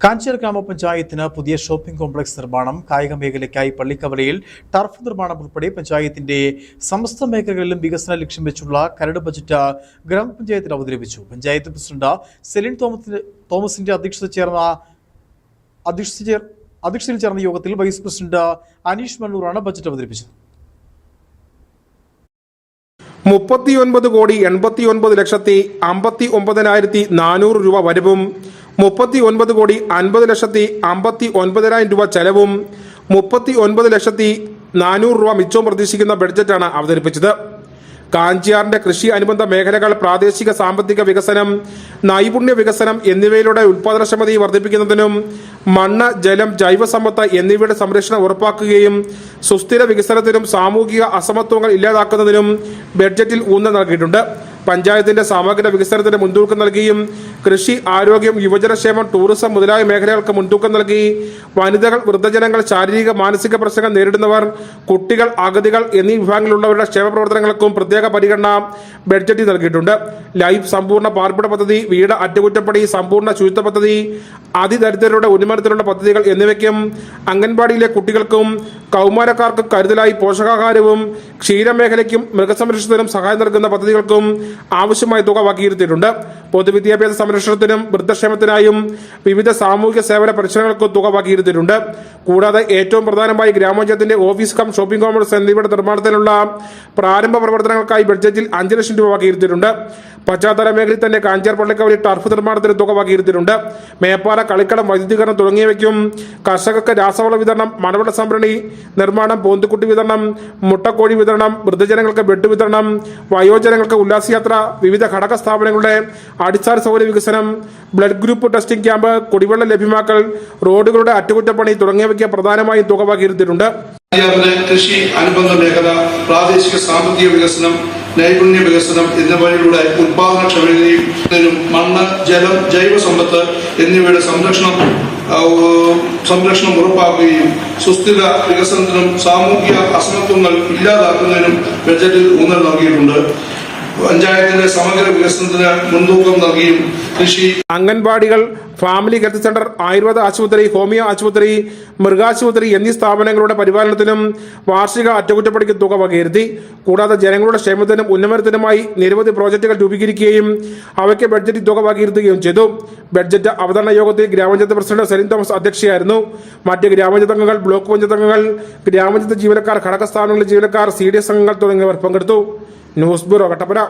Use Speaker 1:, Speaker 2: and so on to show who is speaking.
Speaker 1: കാഞ്ചിയാർ ഗ്രാമപഞ്ചായത്തിന് പുതിയ shopping complex നിർമ്മാണം, കായിക മേഖലയ്ക്കായി പള്ളിക്കവലയിൽ ടർഫ് നിർമ്മാണം ഉൾപ്പെടെ പഞ്ചായത്തിന്റെ സമസ്ത മേഖലകളിലും വികസനം ലക്ഷ്യം വെച്ചുള്ള കരട് ബജറ്റ് ഗ്രാമപഞ്ചായത്തിൽ അവതരിപ്പിച്ചു. പഞ്ചായത്ത് പ്രസിഡന്റ് സെലിൻ തോമസിന്റെ അധ്യക്ഷതയിൽ ചേർന്ന യോഗത്തിൽ വൈസ് പ്രസിഡന്റ് അനീഷ് മണ്ണൂറാണ് ബജറ്റ് അവതരിപ്പിച്ചത്.
Speaker 2: 39,89,59,400 രൂപ വരവും 39,50,59,000 രൂപ ചെലവും 39,400,000 രൂപ മിച്ചവും പ്രതീക്ഷിക്കുന്ന ബഡ്ജറ്റാണ് അവതരിപ്പിച്ചത്. കാഞ്ചിയാറിന്റെ കൃഷി അനുബന്ധ മേഖലകൾ, പ്രാദേശിക സാമ്പത്തിക വികസനം, നൈപുണ്യ വികസനം എന്നിവയിലൂടെ ഉൽപാദനക്ഷമത വർദ്ധിപ്പിക്കുന്നതിനും മണ്ണ്, ജലം, ജൈവസമ്പത്ത് എന്നിവയുടെ സംരക്ഷണം ഉറപ്പാക്കുകയും സുസ്ഥിര വികസനത്തിനും സാമൂഹിക അസമത്വങ്ങൾ ഇല്ലാതാക്കുന്നതിനും ബഡ്ജറ്റിൽ ഊന്നൽ നൽകിയിട്ടുണ്ട്. പഞ്ചായത്തിന്റെ സമഗ്ര വികസനത്തിന് മുൻതൂക്കം നൽകിയും കൃഷി, ആരോഗ്യം, യുവജനക്ഷേമം, ടൂറിസം മുതലായ മേഖലകൾക്ക് മുൻതൂക്കം നൽകി വനിതകൾ, വൃദ്ധജനങ്ങൾ, ശാരീരിക മാനസിക പ്രശ്നങ്ങൾ നേരിടുന്നവർ, കുട്ടികൾ, അഗതികൾ എന്നീ വിഭാഗങ്ങളിലുള്ളവരുടെ ക്ഷേമ പ്രവർത്തനങ്ങൾക്കും പ്രത്യേക പരിഗണന ബഡ്ജറ്റിൽ നൽകിയിട്ടുണ്ട്. ലൈഫ് സമ്പൂർണ്ണ പാർപ്പിട പദ്ധതി, വീട് അറ്റകുറ്റപ്പണി, സമ്പൂർണ്ണ ശുചിത്വ പദ്ധതി, അതിദരിദ്രരുടെ ഉന്നമനത്തിനുള്ള പദ്ധതികൾ എന്നിവയ്ക്കും അംഗൻവാടിയിലെ കുട്ടികൾക്കും കൗമാരക്കാർക്കും കരുതലായി പോഷകാഹാരവും ക്ഷീരമേഖലയ്ക്കും മൃഗസംരക്ഷണത്തിനും സഹായം നൽകുന്ന പദ്ധതികൾക്കും ആവശ്യമായ തുക വകയിരുത്തിയിട്ടുണ്ട്. പൊതുവിദ്യാഭ്യാസ സംരക്ഷണത്തിനും വൃദ്ധക്ഷേമത്തിനായും വിവിധ സാമൂഹിക സേവന പരിശ്രമങ്ങൾക്കും തുക വകയിരുത്തിയിട്ടുണ്ട്. കൂടാതെ ഏറ്റവും പ്രധാനമായി ഗ്രാമപഞ്ചായത്തിന്റെ ഓഫീസ് കം ഷോപ്പിംഗ് കോംപ്ലക്സ് എന്നിവയുടെ നിർമ്മാണത്തിനുള്ള പ്രാരംഭ പ്രവർത്തനങ്ങൾക്കായി ബഡ്ജറ്റിൽ 5 ലക്ഷം രൂപ വകയിരുത്തിയിട്ടുണ്ട്. പശ്ചാത്തല മേഖലയിൽ തന്നെ കാഞ്ചിയാർ പള്ളിക്കവലയിൽ ടർഫ് നിർമ്മാണത്തിന് തുക വകയിരുത്തിയിട്ടുണ്ട്. മേപ്പാല, കളിക്കളം, വൈദ്യുതീകരണം തുടങ്ങിയവയ്ക്കും കർഷകർക്ക് രാസവള വിതരണം, മണവെള്ള സംഭരണി നിർമ്മാണം, പോന്തുകുട്ടി വിതരണം, മുട്ടക്കോഴി വിതരണം, വൃദ്ധജനങ്ങൾക്ക് ബെഡ് വിതരണം, വയോജനങ്ങൾക്ക് ഉല്ലാസയാത്ര, വിവിധ ഘടക സ്ഥാപനങ്ങളുടെ അടിസ്ഥാന സൗകര്യ വികസനം, ബ്ലഡ് ഗ്രൂപ്പ് ടെസ്റ്റിംഗ് ക്യാമ്പ്, കുടിവെള്ളം ലഭ്യമാക്കൽ, റോഡുകളുടെ അറ്റകുറ്റപ്പണി തുടങ്ങിയവയ്ക്ക് പ്രധാനമായും തുക വകയിരുത്തിയിട്ടുണ്ട്.
Speaker 3: കൃഷി അനുബന്ധ മേഖല, പ്രാദേശിക സാമ്പത്തിക വികസനം, നൈപുണ്യ വികസനം എന്നിവയിലൂടെ ഉൽപാദനക്ഷമതയും മണ്ണ്, ജലം, ജൈവസമ്പത്ത് എന്നിവയുടെ സംരക്ഷണം ഉറപ്പാക്കുകയും സുസ്ഥിര വികസനത്തിനും സാമൂഹിക അസമത്വങ്ങൾ ഇല്ലാതാക്കുന്നതിനും ബഡ്ജറ്റിൽ ഊന്നൽ നൽകിയിട്ടുണ്ട്. പഞ്ചായത്തിന്റെ സമഗ്ര വികസനത്തിന് മുൻതൂക്കം നൽകിയും കൃഷി,
Speaker 2: അംഗൻവാടികൾ, ഫാമിലി ഹെൽത്ത് സെന്റർ, ആയുർവേദ ആശുപത്രി, ഹോമിയോ ആശുപത്രി, മൃഗാശുപത്രി എന്നീ സ്ഥാപനങ്ങളുടെ പരിപാലനത്തിനും വാർഷിക അറ്റകുറ്റപ്പണിക്ക് തുക വകയിരുത്തി. കൂടാതെ ജനങ്ങളുടെ ക്ഷേമത്തിനും ഉന്നമനത്തിനുമായി നിരവധി പ്രോജക്റ്റുകൾ രൂപീകരിക്കുകയും അവയ്ക്ക് ബഡ്ജറ്റിൽ തുക വകയിരുത്തുകയും ചെയ്തു. ബഡ്ജറ്റ് അവതരണ യോഗത്തിൽ ഗ്രാമപഞ്ചായത്ത് പ്രസിഡന്റ് സെലിൻ തോമസ് അധ്യക്ഷയായിരുന്നു. മറ്റ് ഗ്രാമപഞ്ചായത്ത് അംഗങ്ങൾ, ബ്ലോക്ക് പഞ്ചായത്ത് അംഗങ്ങൾ, ഗ്രാമപഞ്ചായത്ത് ജീവനക്കാർ, ഘടക സ്ഥാപനങ്ങളിലെ ജീവനക്കാർ, CDS അംഗങ്ങൾ തുടങ്ങിയവർ പങ്കെടുത്തു. News bureau, Kattappana.